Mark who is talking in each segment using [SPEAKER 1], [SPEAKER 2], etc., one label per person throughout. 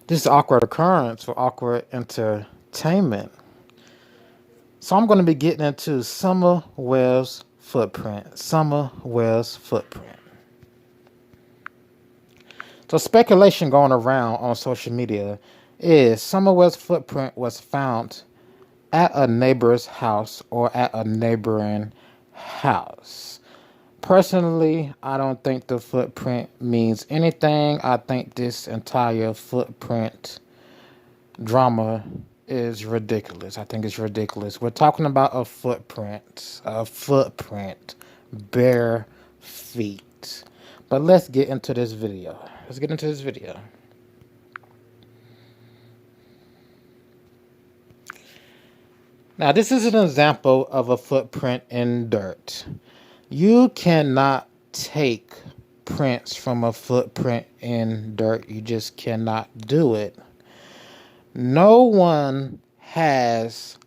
[SPEAKER 1] This is awkward occurrence for awkward entertainment. So I'm going to be getting into Summer Wells' footprint. Summer Wells' footprint. So speculation going around on social media is Summer Wells' footprint was found at a neighbor's house or at a neighboring house. Personally, I don't think the footprint means anything. I think this entire footprint drama is ridiculous. I think it's ridiculous. We're talking about a footprint, bare feet. But let's get into this video. Let's get into this video. Now, this is an example of a footprint in dirt. You cannot take prints from a footprint in dirt. You just cannot do it. No one has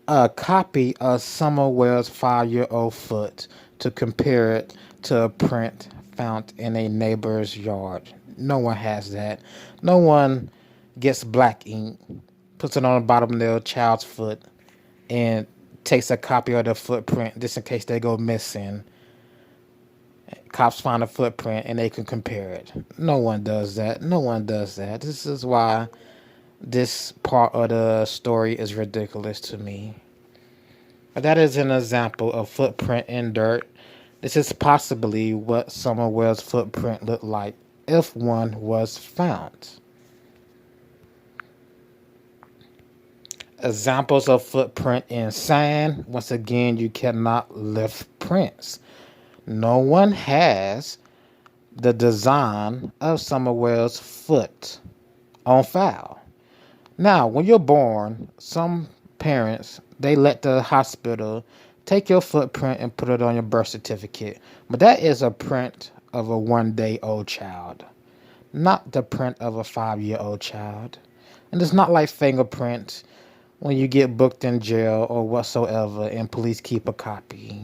[SPEAKER 1] a copy of Summer Wells' 5-year-old foot to compare it to a print found in a neighbor's yard. No one has that. No one gets black ink, puts it on the bottom of their child's foot, and takes a copy of the footprint just in case they go missing. Cops find a footprint and they can compare it. No one does that. No one does that. This is why this part of the story is ridiculous to me. But that is an example of footprint in dirt. This is possibly what Summer Wells' footprint looked like if one was found. Examples of footprint in sand. Once again, you cannot lift prints. No one has the design of Summer Wells' foot on file. Now, when you're born, some parents, they let the hospital take your footprint and put it on your birth certificate. But that is a print of a 1-day-old child, not the print of a 5-year-old child. And it's not like fingerprints when you get booked in jail or whatsoever and police keep a copy.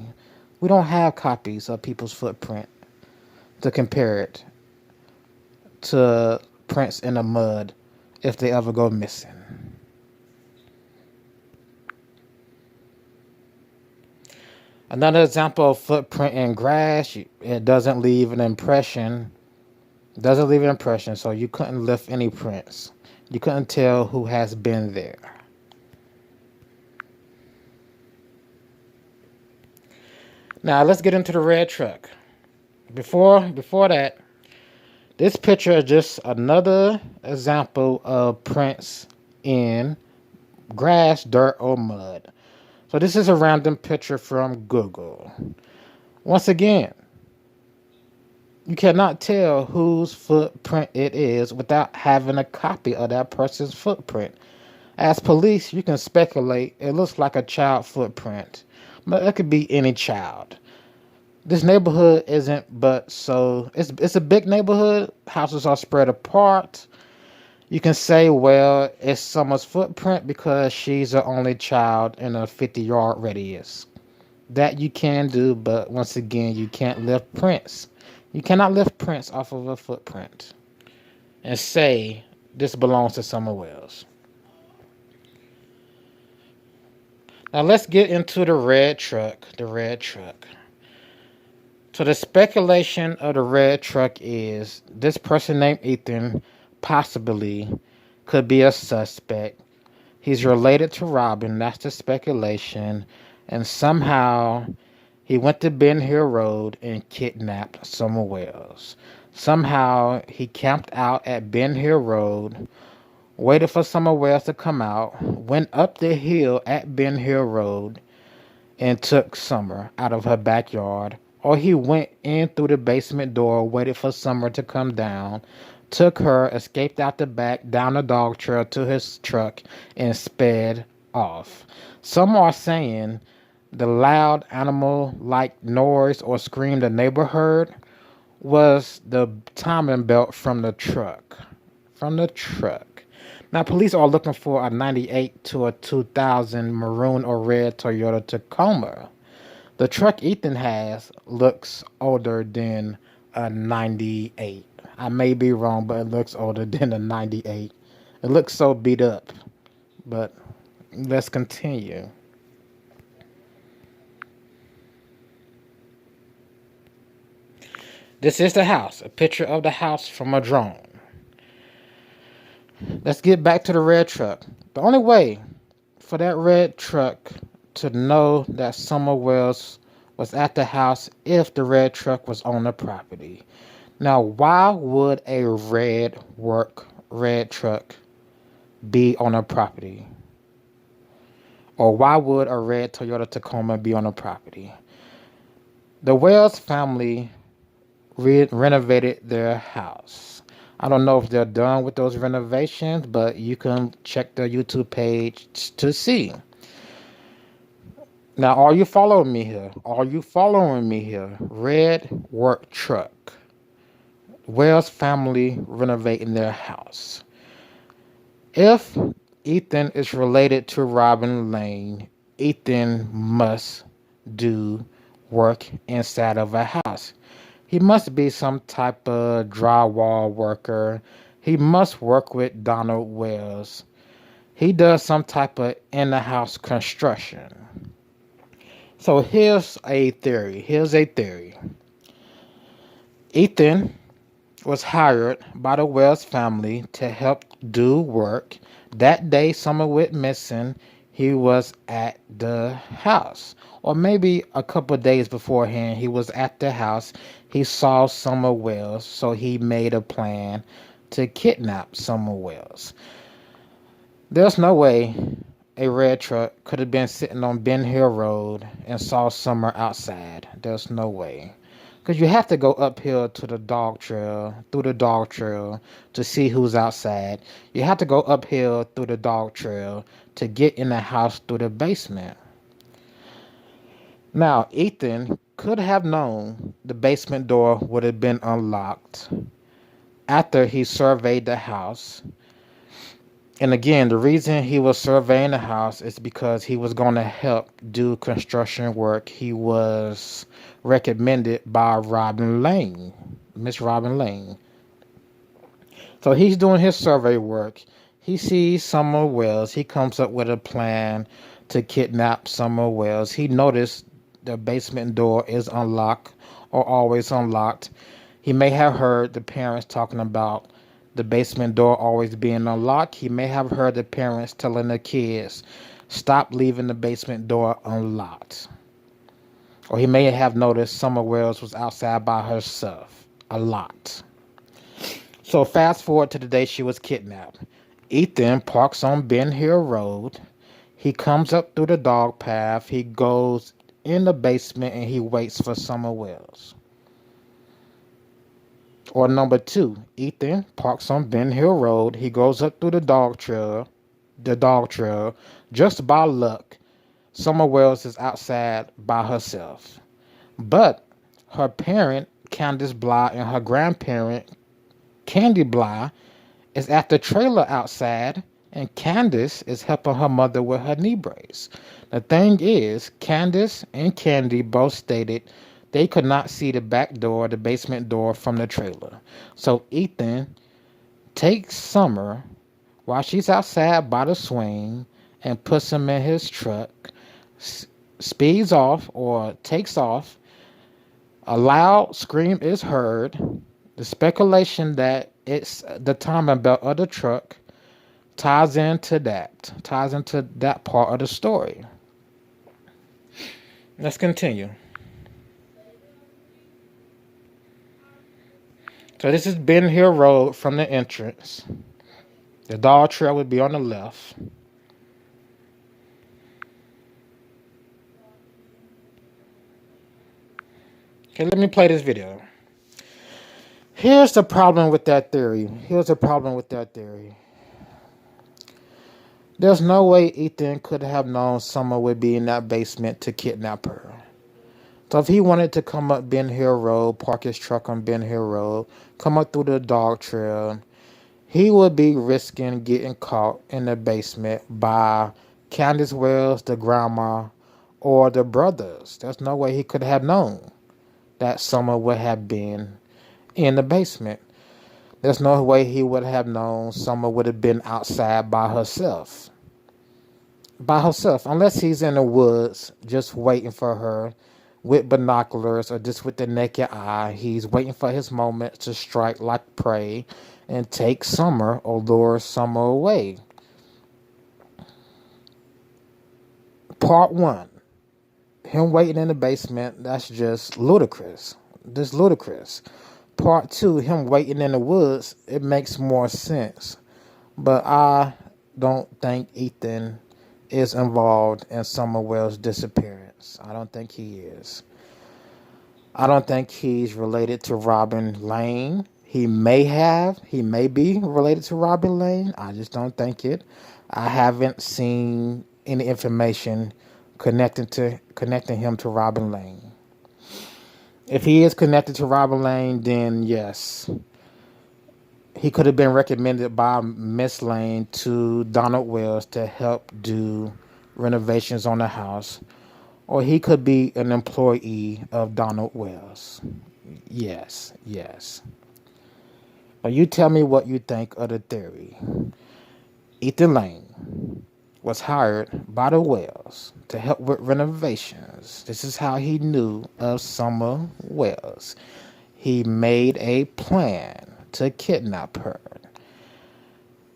[SPEAKER 1] We don't have copies of people's footprint to compare it to prints in the mud if they ever go missing. Another example of footprint in grass, it doesn't leave an impression. Doesn't leave an impression, so you couldn't lift any prints. You couldn't tell who has been there. Now let's get into the red truck. Before that, this picture is just another example of prints in grass, dirt, or mud. So this is a random picture from Google. Once again, you cannot tell whose footprint it is without having a copy of that person's footprint. As police, you can speculate it looks like a child footprint, but it could be any child. This neighborhood isn't, but so it's a big neighborhood. Houses are spread apart. You can say, well, it's Summer's footprint because she's the only child in a 50-yard radius. That you can do, but once again, you can't lift prints. You cannot lift prints off of a footprint and say this belongs to Summer Wells. Now let's get into the red truck. The red truck. So the speculation of the red truck is this person named Ethan possibly could be a suspect. He's related to Robin. That's the speculation. And somehow he went to Ben Hill Road and kidnapped Summer Wells. Somehow he camped out at Ben Hill Road, waited for Summer Wells to come out, went up the hill at Ben Hill Road, and took Summer out of her backyard. Or he went in through the basement door, waited for Summer to come down, took her, escaped out the back, down the dog trail to his truck, and sped off. Some are saying the loud animal-like noise or scream the neighbor heard was the timing belt from the truck. From the truck. Now, police are looking for a 98 to a 2000 maroon or red Toyota Tacoma. The truck Ethan has looks older than a 98. I may be wrong, but it looks older than the 98. It looks so beat up. But let's continue. This is the house, a picture of the house from a drone. Let's get back to the red truck. The only way for that red truck to know that Summer Wells was at the house if the red truck was on the property. Now, why would a red truck be on a property? Or why would a red Toyota Tacoma be on a property? The Wells family renovated their house. I don't know if they're done with those renovations, but you can check their YouTube page to see. Now, are you following me here? Are you following me here? Red work truck. Wells family renovating their house. If Ethan is related to Robin Lane, Ethan must do work inside of a house. He must be some type of drywall worker. He must work with Donald Wells. He does some type of in-the-house construction. So here's a theory. Ethan was hired by the Wells family to help do work. That day Summer went missing, he was at the house. Or maybe a couple of days beforehand, he was at the house. He saw Summer Wells, so he made a plan to kidnap Summer Wells. There's no way a red truck could have been sitting on Ben Hill Road and saw Summer outside. There's no way. Because you have to go uphill to the dog trail, through the dog trail, to see who's outside. You have to go uphill through the dog trail to get in the house through the basement. Now, Ethan could have known the basement door would have been unlocked after he surveyed the house. And again, the reason he was surveying the house is because he was going to help do construction work. He was recommended by Miss Robin Lane. So he's doing his survey work. He sees Summer Wells. He comes up with a plan to kidnap Summer Wells. He noticed the basement door is unlocked or always unlocked. He may have heard the parents talking about the basement door always being unlocked. He may have heard the parents telling the kids, stop leaving the basement door unlocked. Or he may have noticed Summer Wells was outside by herself a lot. So fast forward to the day she was kidnapped. Ethan parks on Ben Hill Road. He comes up through the dog path. He goes in the basement and he waits for Summer Wells. Or number 2, Ethan parks on Ben Hill Road. He goes up through the dog trail. Just by luck, Summer Wells is outside by herself. But her parent, Candus Bly, and her grandparent, Candy Bly, is at the trailer outside, and Candace is helping her mother with her knee brace. The thing is, Candace and Candy both stated they could not see the back door, the basement door, from the trailer. So Ethan takes Summer while she's outside by the swing and puts him in his truck, speeds off or takes off. A loud scream is heard. The speculation that it's the timing belt of the truck ties into that part of the story. Let's continue. So this is Ben Hill Road from the entrance. The dog trail would be on the left. Okay, let me play this video. Here's the problem with that theory. There's no way Ethan could have known Summer would be in that basement to kidnap her. So if he wanted to come up Ben Hill Road, park his truck on Ben Hill Road, come up through the dog trail, he would be risking getting caught in the basement by Candace Wells, the grandma, or the brothers. There's no way he could have known that Summer would have been in the basement. There's no way he would have known Summer would have been outside by herself. By herself, unless he's in the woods just waiting for her with binoculars or just with the naked eye. He's waiting for his moment to strike like prey and take Summer or lure Summer away. Part one, him waiting in the basement, that's just ludicrous. Just ludicrous. Part two, him waiting in the woods, it makes more sense. But I don't think Ethan is involved in Summer Wells' disappearance. I don't think he is. I don't think he's related to Robin Lane. He may be related to Robin Lane. I just don't think it. I haven't seen any information connecting him to Robin Lane. If he is connected to Robin Lane, then yes, he could have been recommended by Miss Lane to Donald Wells to help do renovations on the house, or he could be an employee of Donald Wells. Yes, yes. But you tell me what you think of the theory. Ethan Lane was hired by the Wells to help with renovations. This is how he knew of Summer Wells. He made a plan to kidnap her.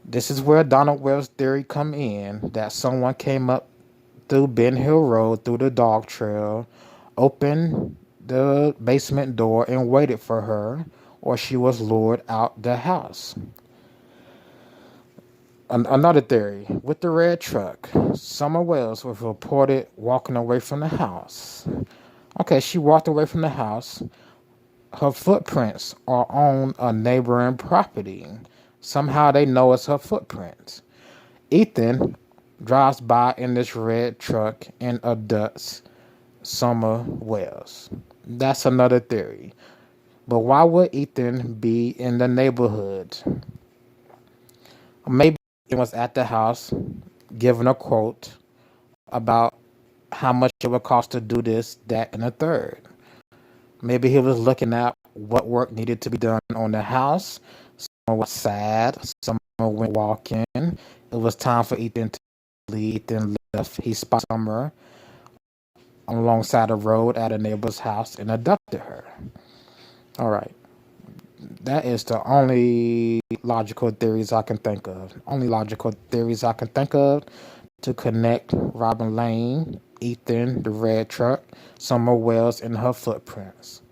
[SPEAKER 1] This is where Donald Wells' theory come in, that someone came up through Ben Hill Road, through the dog trail, opened the basement door and waited for her, or she was lured out the house. Another theory, with the red truck, Summer Wells was reported walking away from the house. Okay, she walked away from the house. Her footprints are on a neighboring property. Somehow they know it's her footprints. Ethan drives by in this red truck and abducts Summer Wells. That's another theory. But why would Ethan be in the neighborhood? Maybe he was at the house giving a quote about how much it would cost to do this, that, and a third. Maybe he was looking at what work needed to be done on the house. Someone was sad. Someone went walking. It was time for Ethan to leave. Ethan left. He spotted Summer alongside the road at a neighbor's house and abducted her. All right. That is the only logical theories I can think of. Only logical theories I can think of to connect Robin Lane, Ethan, the red truck, Summer Wells, and her footprints.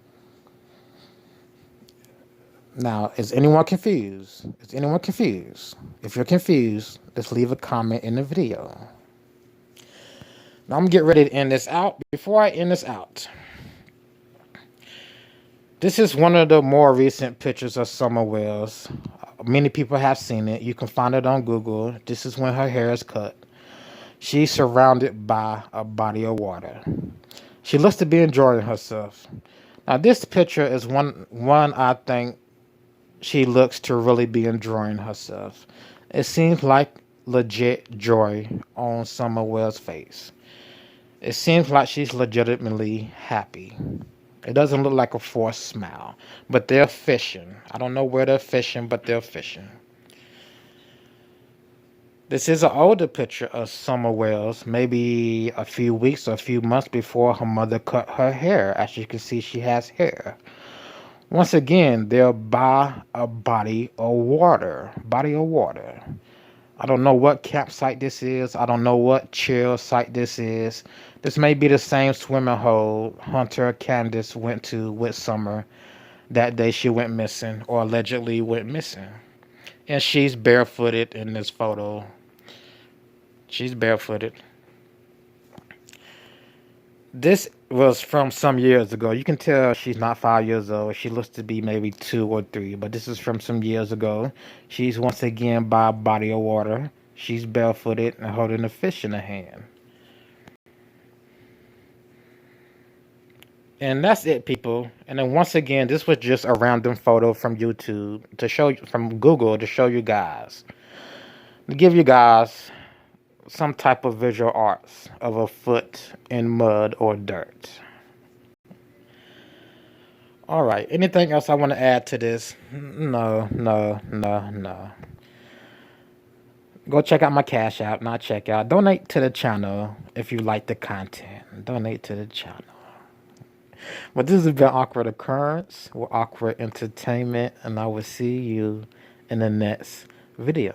[SPEAKER 1] Now, is anyone confused? Is anyone confused? If you're confused, just leave a comment in the video. Now, I'm going to get ready to end this out. Before I end this out, this is one of the more recent pictures of Summer Wells. Many people have seen it. You can find it on Google. This is when her hair is cut. She's surrounded by a body of water. She looks to be enjoying herself. Now, this picture is one I think she looks to really be enjoying herself. It seems like legit joy on Summer Wells' face. It seems like she's legitimately happy. It doesn't look like a forced smile, but they're fishing. I don't know where they're fishing, but they're fishing. This is an older picture of Summer Wells, maybe a few weeks or a few months before her mother cut her hair. As you can see, she has hair. Once again, they're by a body of water. Body of water. I don't know what campsite this is. I don't know what chill site this is. This may be the same swimming hole Hunter Candace went to with Summer that day she went missing, or allegedly went missing. And she's barefooted in this photo. She's barefooted. This was from some years ago. You can tell she's not 5 years old. She looks to be maybe 2 or 3, but this is from some years ago. She's once again by a body of water. She's barefooted and holding a fish in her hand. And that's it, people. And then once again, this was just a random photo from YouTube to show you, from Google to show you guys, to give you guys some type of visual arts of a foot in mud or dirt. All right. Anything else I want to add to this? No, no, no, no. Go check out my Cash App, not check out. Donate to the channel if you like the content. Donate to the channel. But this has been Awkward Occurrence with Awkward Entertainment, and I will see you in the next video.